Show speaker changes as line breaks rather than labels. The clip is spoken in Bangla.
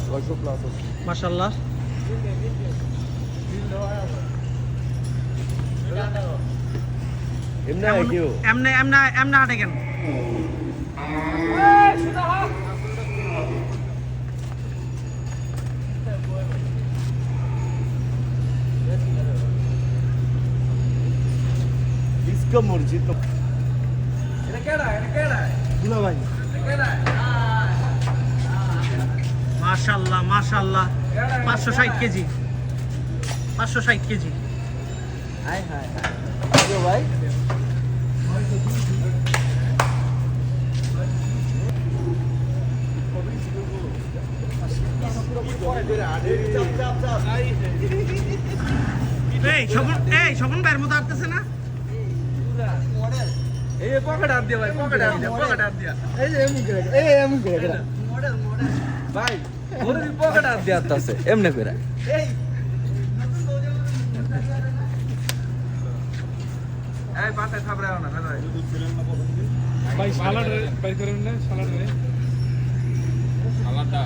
600 প্লাস আছে
মাশাআল্লাহ।
এমনি কিও
এমনে এমনে এমনে হাঁটে কেন?
इसका मर्जी तो
এটা কেডা
দুলা ভাই
কেডা
মাশাআল্লাহ মাশাআল্লাহ। 560 কেজি 560 কেজি।
हाय हाय हाय यो भाई
এই শোভন ভাইয়ের মতো আসতেছে না?
এই পকেট হাত দিয়া ভাই পকেট হাত দিয়া
এই যে এমন করে
ভাই ওরে পকেট হাত দিয়া আছে এমনে কইরা এই পাতে থাবরাও না ভাই
ভাই সালাড বাই করেন না সালাডটা